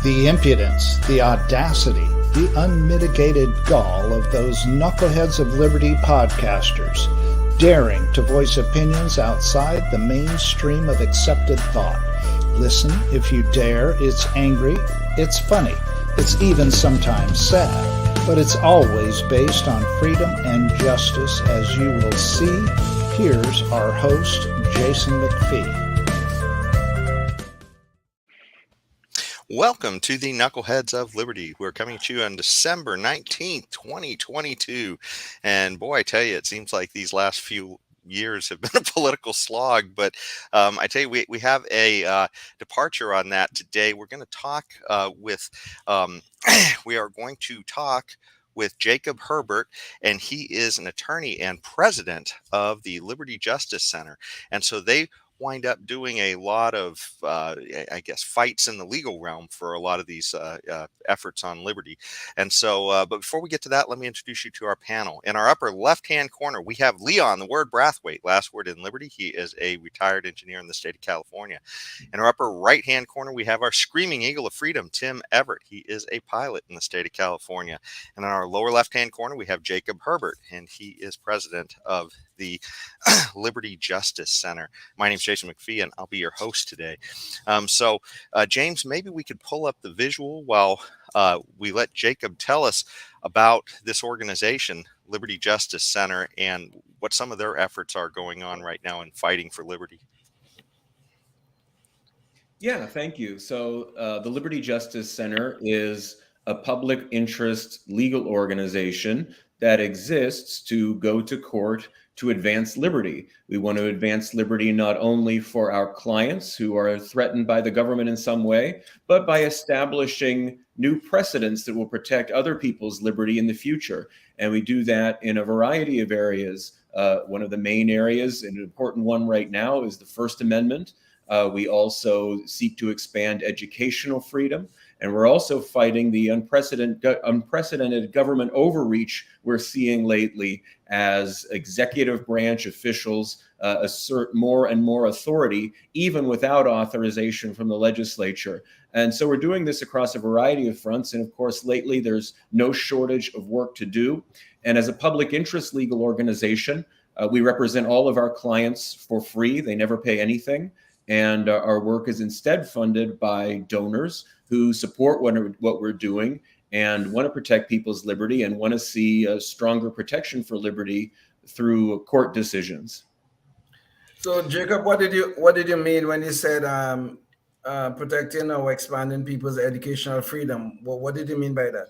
The impudence, the audacity, the unmitigated gall of those Knuckleheads of Liberty podcasters, daring to voice opinions outside the mainstream of accepted thought. Listen if you dare. It's angry, it's funny, it's even sometimes sad, but it's always based on freedom and justice, as you will see. Here's our host, Jason McPhee. Welcome to the Knuckleheads of Liberty. We're coming to you on December 19th, 2022. And boy, I tell you, it seems like these last few years have been a political slog. But I tell you, we have a departure on that today. We're going to talk we are going to talk with Jacob Huebert, and he is an attorney and president of the Liberty Justice Center. And so they wind up doing a lot of, fights in the legal realm for a lot of these efforts on liberty. And so, but before we get to that, let me introduce you to our panel. In our upper left-hand corner, we have Leon, the word Brathwaite, last word in liberty. He is a retired engineer in the state of California. In our upper right-hand corner, we have our screaming eagle of freedom, Tim Everett. He is a pilot in the state of California. And in our lower left-hand corner, we have Jacob Huebert, and he is president of the Liberty Justice Center. My name is Jason McPhee, and I'll be your host today. James, maybe we could pull up the visual while we let Jacob tell us about this organization, Liberty Justice Center, and what some of their efforts are going on right now in fighting for liberty. Yeah, thank you. So the Liberty Justice Center is a public interest legal organization that exists to go to court to advance liberty. We want to advance liberty not only for our clients who are threatened by the government in some way, but by establishing new precedents that will protect other people's liberty in the future. And we do that in a variety of areas. One of the main areas, and an important one right now, is the First Amendment. We also seek to expand educational freedom. And we're also fighting the unprecedented government overreach we're seeing lately as executive branch officials assert more and more authority, even without authorization from the legislature. And so we're doing this across a variety of fronts. And of course, lately, there's no shortage of work to do. And as a public interest legal organization, we represent all of our clients for free. They never pay anything. And our work is instead funded by donors who support what we're doing and want to protect people's liberty and want to see a stronger protection for liberty through court decisions. So, Jacob, what did you mean when you said protecting or expanding people's educational freedom? What did you mean by that?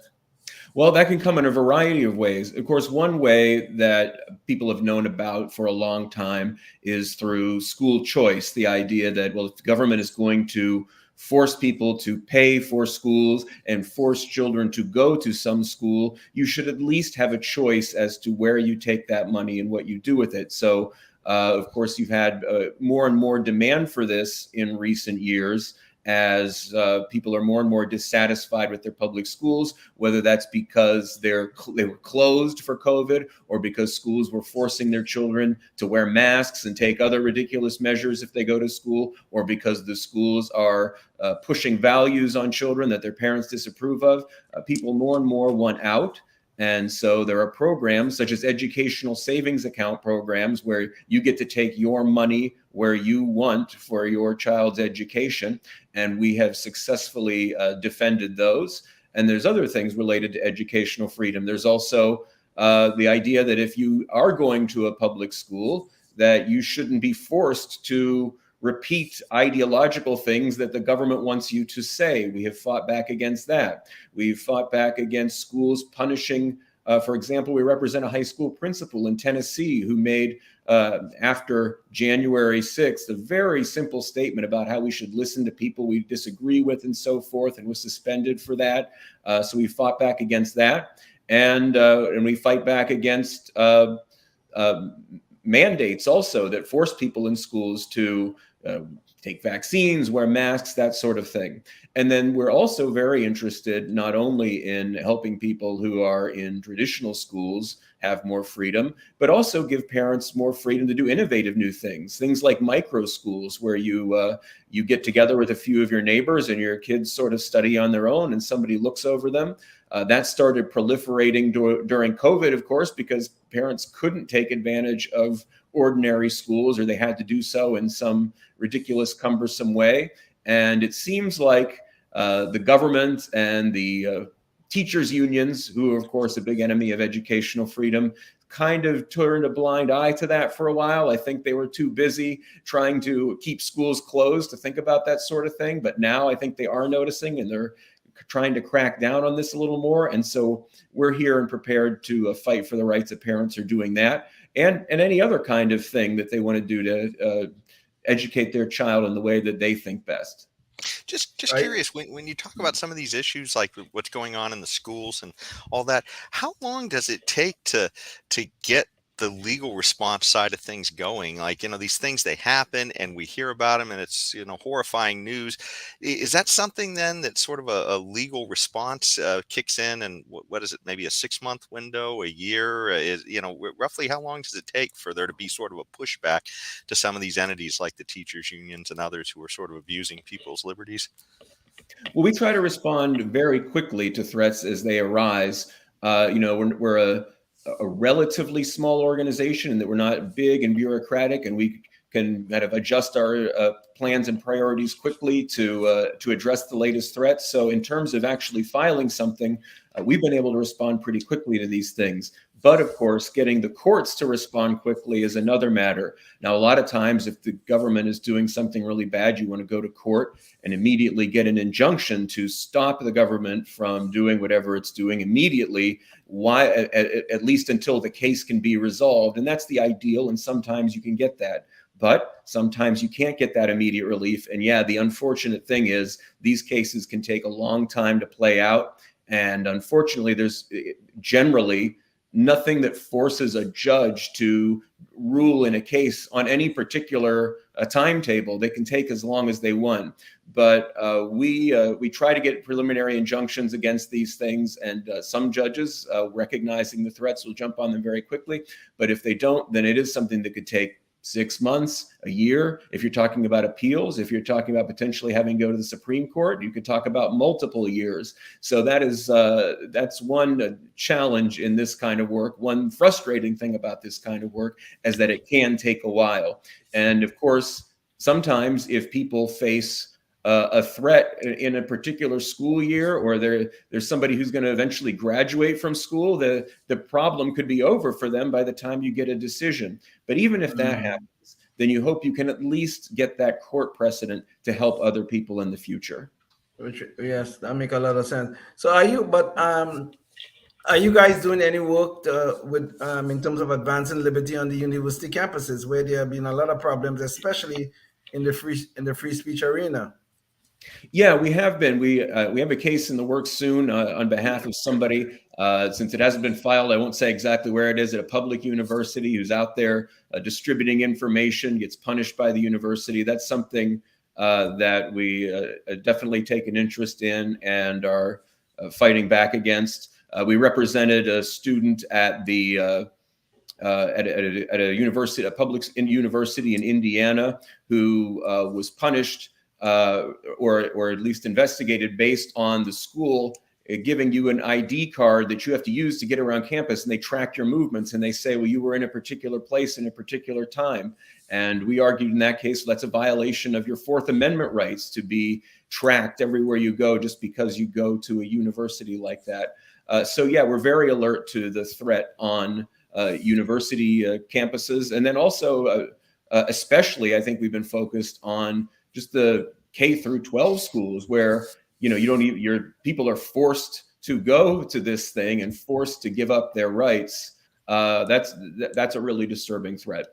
Well, that can come in a variety of ways. Of course, one way that people have known about for a long time is through school choice, the idea that, well, if the government is going to force people to pay for schools and force children to go to some school, you should at least have a choice as to where you take that money and what you do with it. So, of course, you've had more and more demand for this in recent years as people are more and more dissatisfied with their public schools, whether that's because they were closed for COVID or because schools were forcing their children to wear masks and take other ridiculous measures if they go to school, or because the schools are pushing values on children that their parents disapprove of. People more and more want out. And so there are programs such as educational savings account programs where you get to take your money where you want for your child's education. And we have successfully defended those. And there's other things related to educational freedom. There's also the idea that if you are going to a public school, that you shouldn't be forced to repeat ideological things that the government wants you to say. We have fought back against that. We've fought back against schools punishing, for example, we represent a high school principal in Tennessee who made, after January 6th, a very simple statement about how we should listen to people we disagree with and so forth, and was suspended for that. So we fought back against that. And we fight back against mandates also that force people in schools to take vaccines, wear masks, that sort of thing. And then we're also very interested not only in helping people who are in traditional schools have more freedom, but also give parents more freedom to do innovative new things like micro schools, where you get together with a few of your neighbors and your kids sort of study on their own and somebody looks over them. That started proliferating during COVID, of course, because parents couldn't take advantage of ordinary schools, or they had to do so in some ridiculous, cumbersome way. And it seems like the government and the teachers' unions, who are, of course, a big enemy of educational freedom, kind of turned a blind eye to that for a while. I think they were too busy trying to keep schools closed to think about that sort of thing. But now I think they are noticing, and they're trying to crack down on this a little more. And so we're here and prepared to fight for the rights of parents who are doing that, and any other kind of thing that they want to do to educate their child in the way that they think best. Just curious, when you talk about some of these issues, like what's going on in the schools and all that, how long does it take to get the legal response side of things going? Like, these things, they happen and we hear about them and it's, horrifying news. Is that something then that sort of a legal response kicks in, and what is it, maybe a 6-month window, a year? Roughly how long does it take for there to be sort of a pushback to some of these entities like the teachers unions and others who are sort of abusing people's liberties? Well, we try to respond very quickly to threats as they arise. We're a relatively small organization, and that we're not big and bureaucratic, and we can kind of adjust our plans and priorities quickly to address the latest threats. So in terms of actually filing something, we've been able to respond pretty quickly to these things. But of course, getting the courts to respond quickly is another matter. Now, a lot of times, if the government is doing something really bad, you want to go to court and immediately get an injunction to stop the government from doing whatever it's doing immediately, at least until the case can be resolved. And that's the ideal. And sometimes you can get that. But sometimes you can't get that immediate relief. And yeah, the unfortunate thing is these cases can take a long time to play out. And unfortunately, there's generally nothing that forces a judge to rule in a case on any particular timetable. They can take as long as they want. But we try to get preliminary injunctions against these things, and some judges, recognizing the threats, will jump on them very quickly. But if they don't, then it is something that could take 6 months, a year. If you're talking about appeals, if you're talking about potentially having to go to the Supreme Court, you could talk about multiple years. So that's one challenge in this kind of work. One frustrating thing about this kind of work is that it can take a while. And of course, sometimes if people face a threat in a particular school year, or there's somebody who's going to eventually graduate from school, the problem could be over for them by the time you get a decision. But even if that happens, then you hope you can at least get that court precedent to help other people in the future. Yes, that makes a lot of sense. So are you guys doing any work with in terms of advancing liberty on the university campuses, where there have been a lot of problems, especially in the free speech arena? Yeah, we have been. We have a case in the works soon on behalf of somebody. Since it hasn't been filed, I won't say exactly where it is, at a public university who's out there distributing information, gets punished by the university. That's something that we definitely take an interest in and are fighting back against. We represented a student at the at a university, a public university in Indiana, who was punished or at least investigated based on the school giving you an ID card that you have to use to get around campus, and they track your movements, and they say, well, you were in a particular place in a particular time. And we argued in that case, that's a violation of your Fourth Amendment rights to be tracked everywhere you go just because you go to a university like that. So yeah, we're very alert to the threat on university campuses. And then also, especially, I think we've been focused on just the K through 12 schools, where your people are forced to go to this thing and forced to give up their rights. That's a really disturbing threat,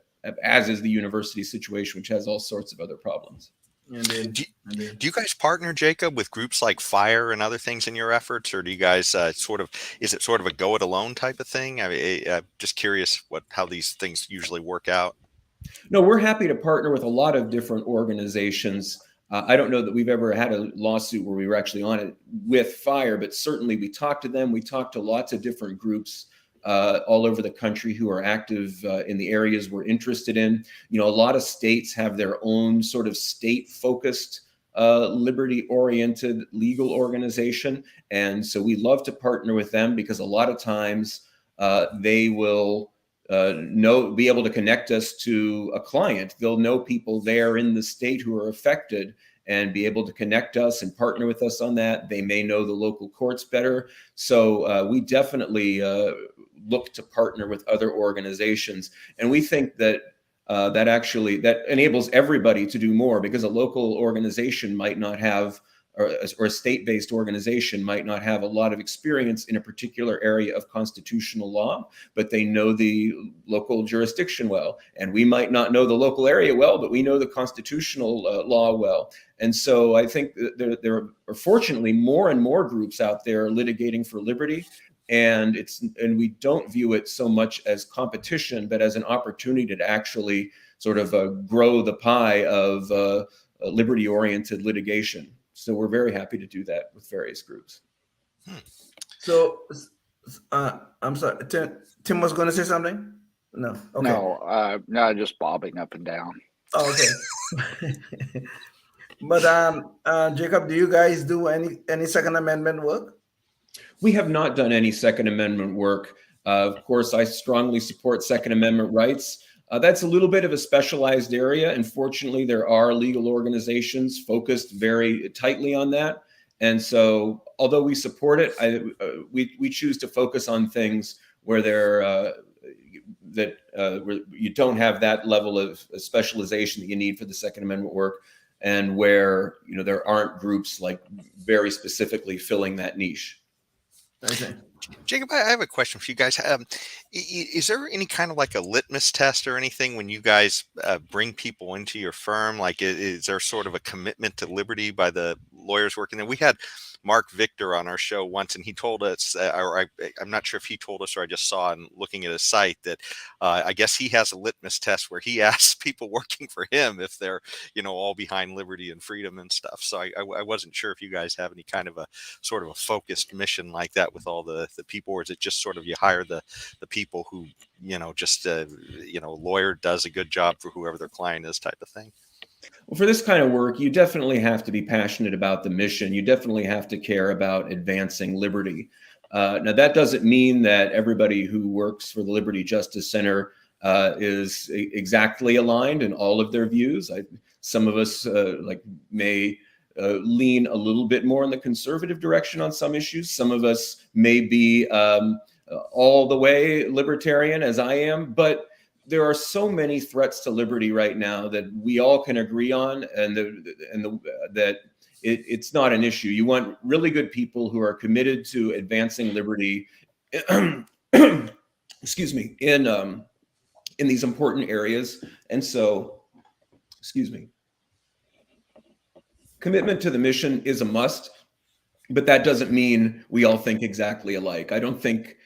as is the university situation, which has all sorts of other problems. Do you guys partner, Jacob, with groups like FIRE and other things in your efforts, or do you guys is it sort of a go it alone type of thing? I'm just curious how these things usually work out. No, we're happy to partner with a lot of different organizations. I don't know that we've ever had a lawsuit where we were actually on it with FIRE, but certainly we talked to them. We talked to lots of different groups all over the country who are active in the areas we're interested in. A lot of states have their own sort of state-focused, liberty-oriented legal organization. And so we love to partner with them because a lot of times they will be able to connect us to a client. They'll know people there in the state who are affected and be able to connect us and partner with us on that. They may know the local courts better. So we definitely look to partner with other organizations. And we think that that enables everybody to do more, because a local organization might not have, or a state-based organization might not have a lot of experience in a particular area of constitutional law, but they know the local jurisdiction well. And we might not know the local area well, but we know the constitutional law well. And so I think that there are fortunately more and more groups out there litigating for liberty. And we don't view it so much as competition, but as an opportunity to actually sort of grow the pie of liberty-oriented litigation. So we're very happy to do that with various groups. So, I'm sorry, Tim was going to say something? No. Okay. No, just bobbing up and down. Oh, okay. But Jacob, do you guys do any Second Amendment work? We have not done any Second Amendment work. Of course, I strongly support Second Amendment rights. That's a little bit of a specialized area. And fortunately, there are legal organizations focused very tightly on that. And so, although we support it, we choose to focus on things where where you don't have that level of specialization that you need for the Second Amendment work, and where there aren't groups like very specifically filling that niche. Okay. Jacob, I have a question for you guys. Is there any kind of like a litmus test or anything when you guys bring people into your firm? Like, is there sort of a commitment to liberty by the lawyers working there? We had Mark Victor on our show once, and he told us, I'm not sure if he told us or I just saw in looking at his site, that I guess he has a litmus test where he asks people working for him if they're, all behind liberty and freedom and stuff. So I wasn't sure if you guys have any kind of a sort of a focused mission like that with all the people, or is it just sort of you hire the people who, just, lawyer does a good job for whoever their client is type of thing? Well, for this kind of work, you definitely have to be passionate about the mission. You definitely have to care about advancing liberty. Now, that doesn't mean that everybody who works for the Liberty Justice Center is exactly aligned in all of their views. Some of us may lean a little bit more in the conservative direction on some issues. Some of us may be all the way libertarian, as I am, but there are so many threats to liberty right now that we all can agree on, and that it's not an issue. You want really good people who are committed to advancing liberty, excuse me, in these important areas. And so, commitment to the mission is a must, but that doesn't mean we all think exactly alike. I don't think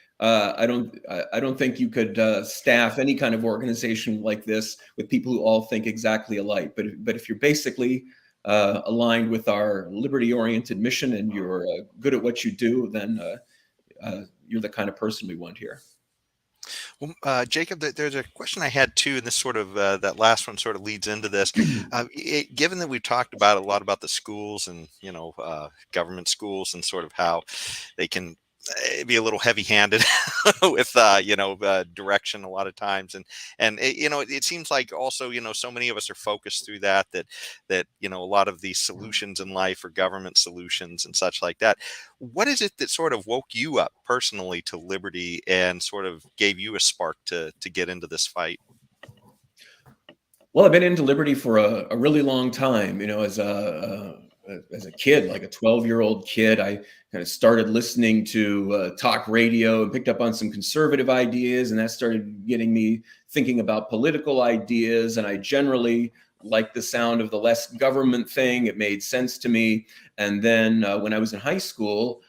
you could staff any kind of organization like this with people who all think exactly alike. But if you're basically aligned with our liberty-oriented mission and you're good at what you do, then you're the kind of person we want here. Well, Jacob, there's a question I had too, and this sort of that last one sort of leads into this. Given that we've talked about a lot about the schools and government schools and sort of how they can be a little heavy-handed with direction a lot of times, and it seems like also so many of us are focused through that a lot of these solutions in life are government solutions and such like that. What is it that sort of woke you up personally to liberty and sort of gave you a spark to get into this fight? Well, I've been into liberty for a really long time. As a kid, like a 12-year-old kid, I kind of started listening to talk radio and picked up on some conservative ideas, and that started getting me thinking about political ideas. And I generally liked the sound of the less government thing. It made sense to me. And then when I was in high school,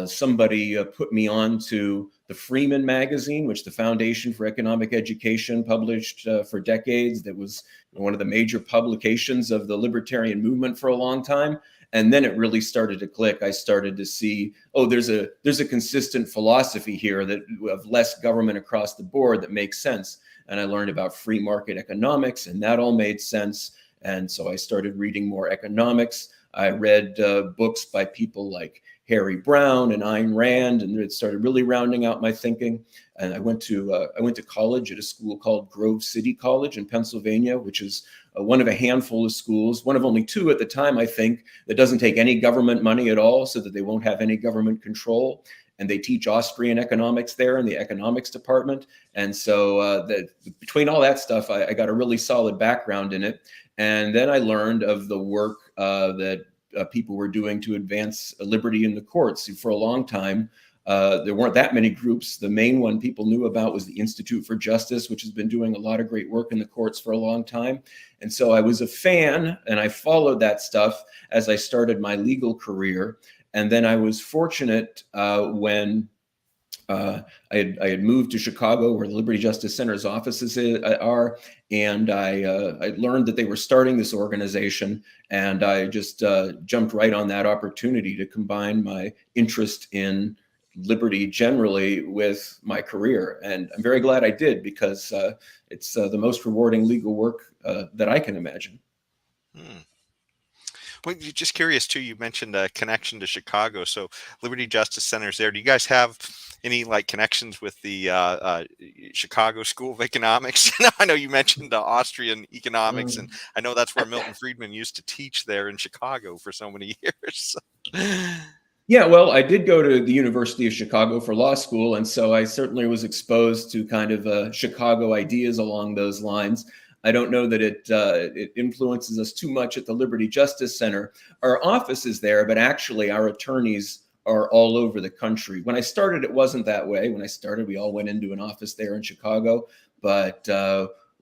somebody put me on to the Freeman magazine, which the Foundation for Economic Education published for decades. That was one of the major publications of the libertarian movement for a long time. And then it really started to click. I started to see, oh, there's a consistent philosophy here that of less government across the board that makes sense. And I learned about free market economics, and that all made sense. And so I started reading more economics. I read books by people like Harry Brown and Ayn Rand, and it started really rounding out my thinking. And I went to college at a school called Grove City College in Pennsylvania, which is one of a handful of schools, one of only two at the time, I think, that doesn't take any government money at all, so that they won't have any government control. And they teach Austrian economics there in the economics department. And so between all that stuff, I got a really solid background in it. And then I learned of the work that people were doing to advance liberty in the courts. For a long time, there weren't that many groups. The main one people knew about was the Institute for Justice, which has been doing a lot of great work in the courts for a long time. And so I was a fan, and I followed that stuff as I started my legal career. And then I was fortunate when I had moved to Chicago, where the Liberty Justice Center's offices are, and I learned that they were starting this organization, and I just jumped right on that opportunity to combine my interest in liberty generally with my career. And I'm very glad I did, because it's the most rewarding legal work that I can imagine. Well, you're just curious too. You mentioned a connection to Chicago, so Liberty Justice Center's there. Do you guys have any like connections with the Chicago School of Economics? I know you mentioned Austrian economics, and I know that's where Milton Friedman used to teach there in Chicago for so many years. Yeah, well, I did go to the University of Chicago for law school, and so I certainly was exposed to kind of Chicago ideas along those lines. I don't know that it influences us too much at the Liberty Justice Center. Our office is there, but actually our attorneys are all over the country. When I started, it wasn't that way. When I started, we all went into an office there in Chicago. But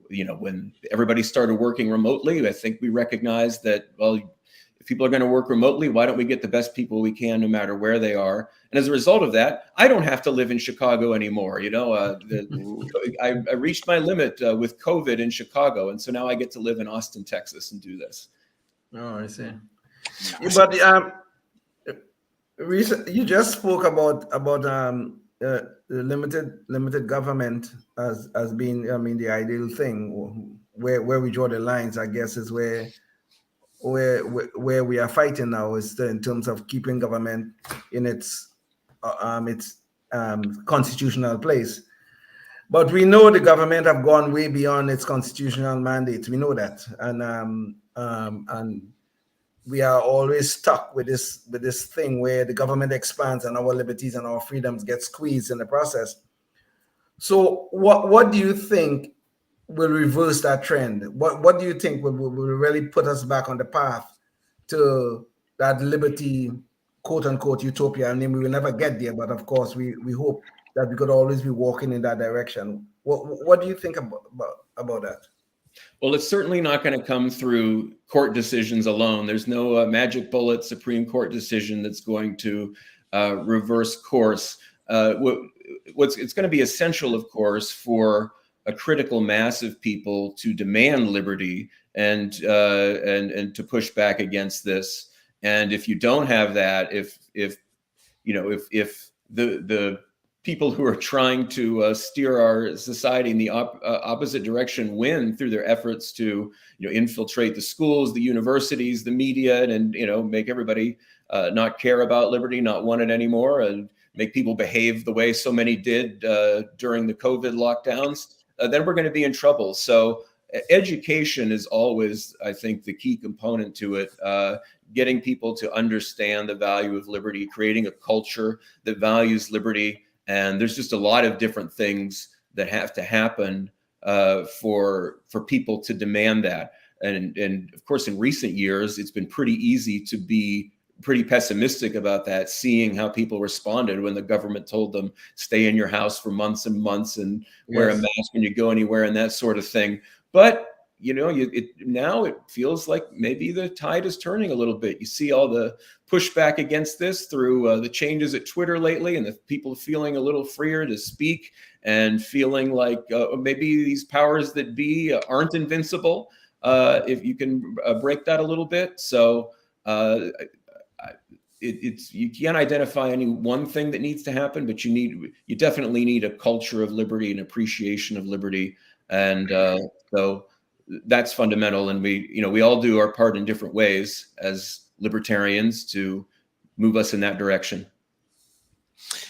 when everybody started working remotely, I think we recognized that, well, if people are going to work remotely, why don't we get the best people we can, no matter where they are? And as a result of that, I don't have to live in Chicago anymore. I reached my limit with COVID in Chicago, and so now I get to live in Austin, Texas, and do this. Oh, I see. But you just spoke about the limited government as being, the ideal thing. Where we draw the lines, I guess, is where we are fighting now, is in terms of keeping government in its constitutional place. But we know the government have gone way beyond its constitutional mandate. We know that, and we are always stuck with this thing where the government expands and our liberties and our freedoms get squeezed in the process. So, what do you think will reverse that trend? What do you think will really put us back on the path to that liberty, quote unquote, utopia? I mean, we will never get there, but of course we hope that we could always be walking in that direction. What do you think about that? Well, it's certainly not going to come through court decisions alone. There's no magic bullet Supreme Court decision that's going to reverse course. It's going to be essential, of course, for a critical mass of people to demand liberty and to push back against this. And if you don't have that, if the people who are trying to steer our society in the opposite direction win through their efforts to infiltrate the schools, the universities, the media, and make everybody not care about liberty, not want it anymore, and make people behave the way so many did during the COVID lockdowns, then we're going to be in trouble. So education is always, I think, the key component to it. Getting people to understand the value of liberty, creating a culture that values liberty. And there's just a lot of different things that have to happen for people to demand that. And of course, in recent years, it's been pretty easy to be pretty pessimistic about that, seeing how people responded when the government told them stay in your house for months and months and wear a mask when you go anywhere and that sort of thing. But now it feels like maybe the tide is turning a little bit. You see all the pushback against this through the changes at Twitter lately, and the people feeling a little freer to speak and feeling like maybe these powers that be aren't invincible if you can break that a little bit. So it's you can't identify any one thing that needs to happen, but you definitely need a culture of liberty and appreciation of liberty, and so that's fundamental. And we all do our part in different ways as libertarians to move us in that direction.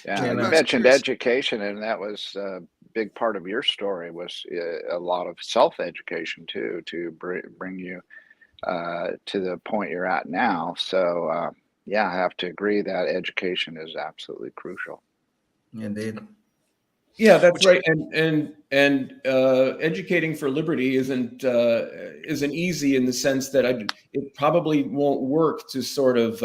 Yeah, Jim, you I was mentioned curious. education, and that was a big part of your story was a lot of self-education too, to bring you to the point you're at now. So yeah, I have to agree that education is absolutely crucial. Indeed. Yeah, that's right. And educating for liberty isn't easy in the sense that it probably won't work to sort of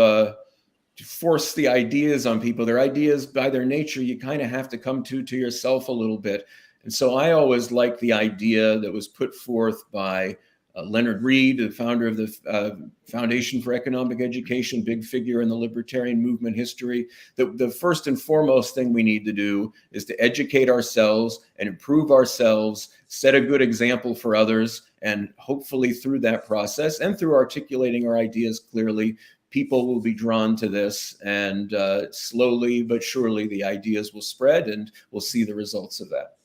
to force the ideas on people. Their ideas, by their nature, you kind of have to come to yourself a little bit. And so I always like the idea that was put forth by Leonard Read, the founder of the Foundation for Economic Education, big figure in the libertarian movement history. The first and foremost thing we need to do is to educate ourselves and improve ourselves, set a good example for others, and hopefully through that process and through articulating our ideas clearly, people will be drawn to this, and slowly but surely the ideas will spread and we'll see the results of that.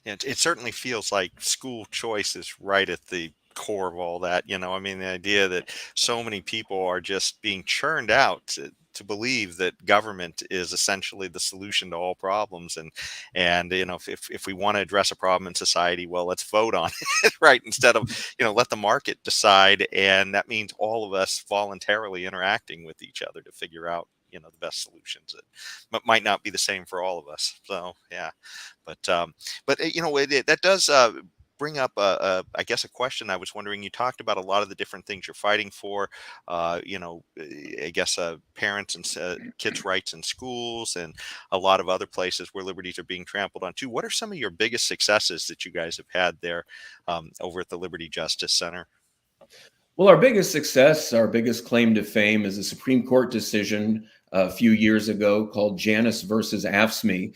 It certainly feels like school choice is right at the core of all that. I mean, the idea that so many people are just being churned out to believe that government is essentially the solution to all problems, and if we want to address a problem in society, well, let's vote on it, right? Instead of let the market decide, and that means all of us voluntarily interacting with each other to figure out the best solutions that might not be the same for all of us. So yeah, but that does bring up I guess a question. I was wondering, you talked about a lot of the different things you're fighting for, I guess parents and kids' rights in schools, and a lot of other places where liberties are being trampled on too. What are some of your biggest successes that you guys have had there over at the Liberty Justice Center? Well, our biggest success, our biggest claim to fame is a Supreme Court decision a few years ago called Janus versus AFSCME.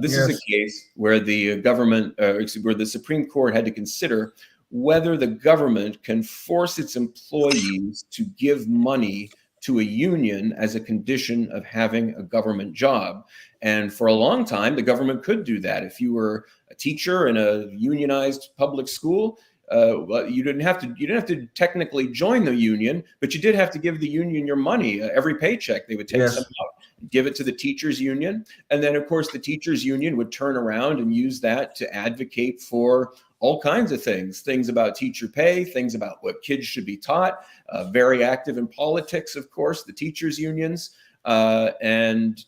This is a case where the where the Supreme Court had to consider whether the government can force its employees to give money to a union as a condition of having a government job. And for a long time, the government could do that. If you were a teacher in a unionized public school, well, you didn't have to technically join the union, but you did have to give the union your money every paycheck. They would take some out, give it to the teachers union, and then of course the teachers union would turn around and use that to advocate for all kinds of things about teacher pay, things about what kids should be taught. Very active in politics, of course, the teachers unions, and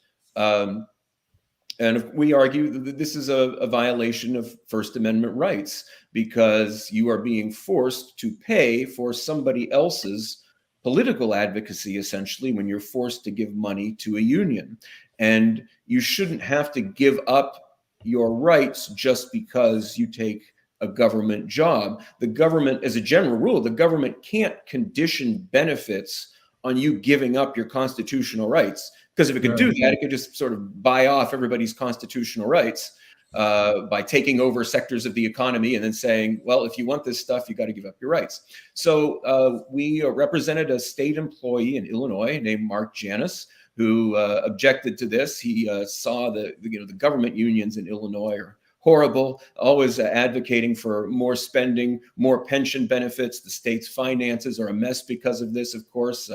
we argue that this is a violation of First Amendment rights, because you are being forced to pay for somebody else's political advocacy, essentially, when you're forced to give money to a union. And you shouldn't have to give up your rights just because you take a government job. The government, as a general rule, the government can't condition benefits on you giving up your constitutional rights. Because if it could do that, it could just sort of buy off everybody's constitutional rights by taking over sectors of the economy and then saying, well, if you want this stuff, you got to give up your rights. So we represented a state employee in Illinois named Mark Janus, who objected to this. He saw the government unions in Illinois are horrible, always advocating for more spending, more pension benefits. The state's finances are a mess because of this, of course.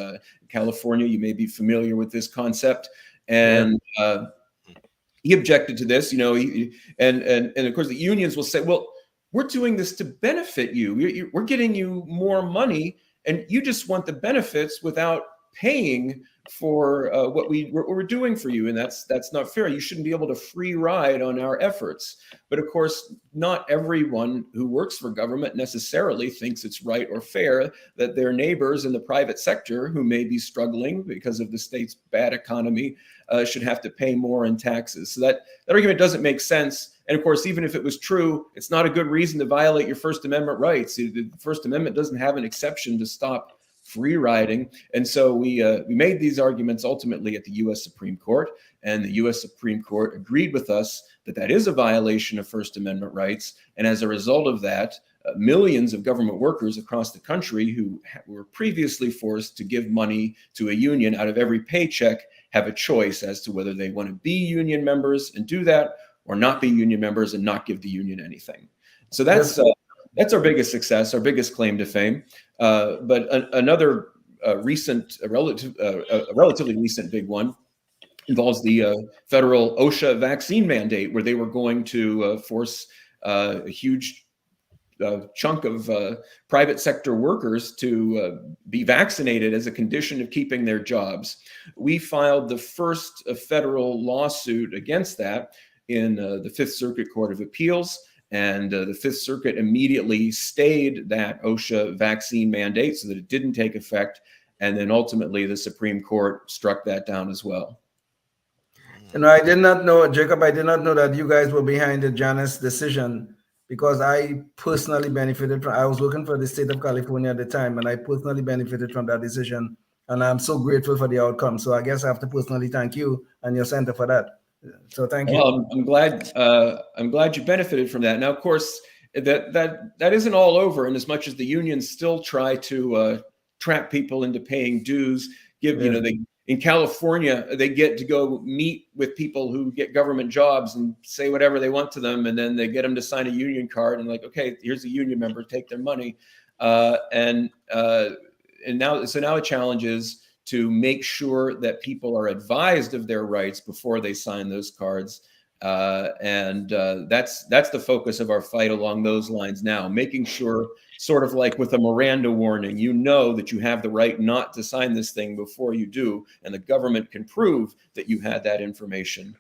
California, you may be familiar with this concept. And he objected to this, and of course the unions will say, well, we're doing this to benefit you. We're getting you more money, and you just want the benefits without paying for what we're doing for you, and that's not fair. You shouldn't be able to free ride on our efforts. But of course, not everyone who works for government necessarily thinks it's right or fair that their neighbors in the private sector, who may be struggling because of the state's bad economy, should have to pay more in taxes. So that argument doesn't make sense. And of course, even if it was true, it's not a good reason to violate your First Amendment rights. The First Amendment doesn't have an exception to stop free riding. And so we made these arguments ultimately at the U.S. Supreme Court, and the U.S. Supreme Court agreed with us that that is a violation of First Amendment rights. And as a result of that, millions of government workers across the country who were previously forced to give money to a union out of every paycheck have a choice as to whether they want to be union members and do that, or not be union members and not give the union anything. So that's our biggest success, our biggest claim to fame. But another relatively recent big one involves the federal OSHA vaccine mandate, where they were going to force a huge chunk of private sector workers to be vaccinated as a condition of keeping their jobs. We filed the first federal lawsuit against that in the Fifth Circuit Court of Appeals, and the Fifth Circuit immediately stayed that OSHA vaccine mandate so that it didn't take effect, and then ultimately the Supreme Court struck that down as well. I did not know, Jacob, I did not know that you guys were behind the Janus decision, because I personally benefited from, I was working for the state of California at the time, and I personally benefited from that decision. And I'm so grateful for the outcome. So I guess I have to personally thank you and your center for that. So thank you. Well, I'm glad you benefited from that. Now, of course, that isn't all over. And as much as the unions still try to trap people into paying dues, in California, they get to go meet with people who get government jobs and say whatever they want to them. And then they get them to sign a union card and like, okay, here's a union member, take their money. And now the challenge is to make sure that people are advised of their rights before they sign those cards. And that's the focus of our fight along those lines now, making sure, sort of like with a Miranda warning, you know that you have the right not to sign this thing before you do, and the government can prove that you had that information.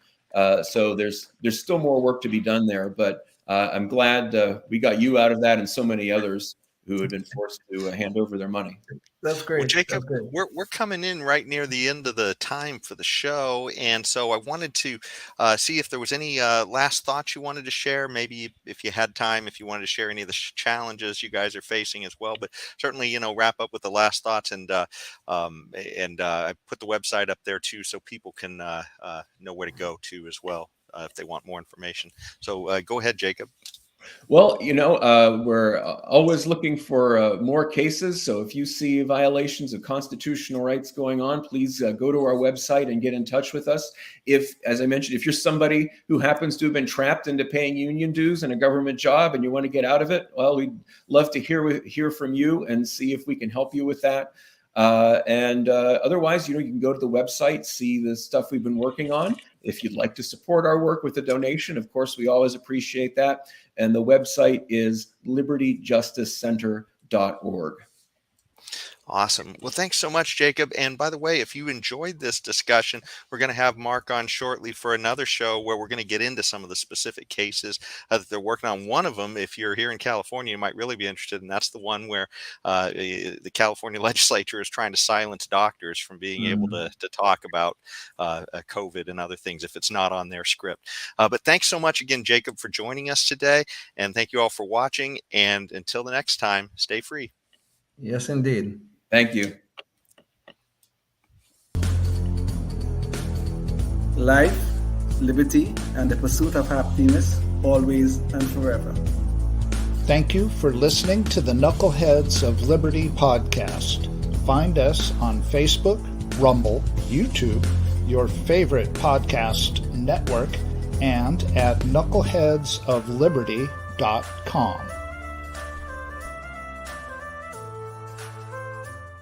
So there's still more work to be done there, but I'm glad we got you out of that and so many others who had been forced to hand over their money. That's great. Well, Jacob, That's great. we're coming in right near the end of the time for the show, and so I wanted to see if there was any last thoughts you wanted to share. Maybe if you had time, if you wanted to share any of the challenges you guys are facing as well. But certainly, wrap up with the last thoughts, and I put the website up there too, so people can know where to go to as well if they want more information. So go ahead, Jacob. Well, we're always looking for more cases. So if you see violations of constitutional rights going on, please go to our website and get in touch with us. If, as I mentioned, if you're somebody who happens to have been trapped into paying union dues in a government job and you want to get out of it, well, we'd love to hear from you and see if we can help you with that. Otherwise, you can go to the website, see the stuff we've been working on. If you'd like to support our work with a donation, of course, we always appreciate that. And the website is libertyjusticecenter.org. Awesome. Well, thanks so much, Jacob. And by the way, if you enjoyed this discussion, we're going to have Mark on shortly for another show where we're going to get into some of the specific cases that they're working on. One of them, if you're here in California, you might really be interested, and that's the one where the California legislature is trying to silence doctors from being able to talk about COVID and other things if it's not on their script. But thanks so much again, Jacob, for joining us today. And thank you all for watching. And until the next time, stay free. Yes, indeed. Thank you. Life, liberty, and the pursuit of happiness, always and forever. Thank you for listening to the Knuckleheads of Liberty podcast. Find us on Facebook, Rumble, YouTube, your favorite podcast network, and at knuckleheadsofliberty.com.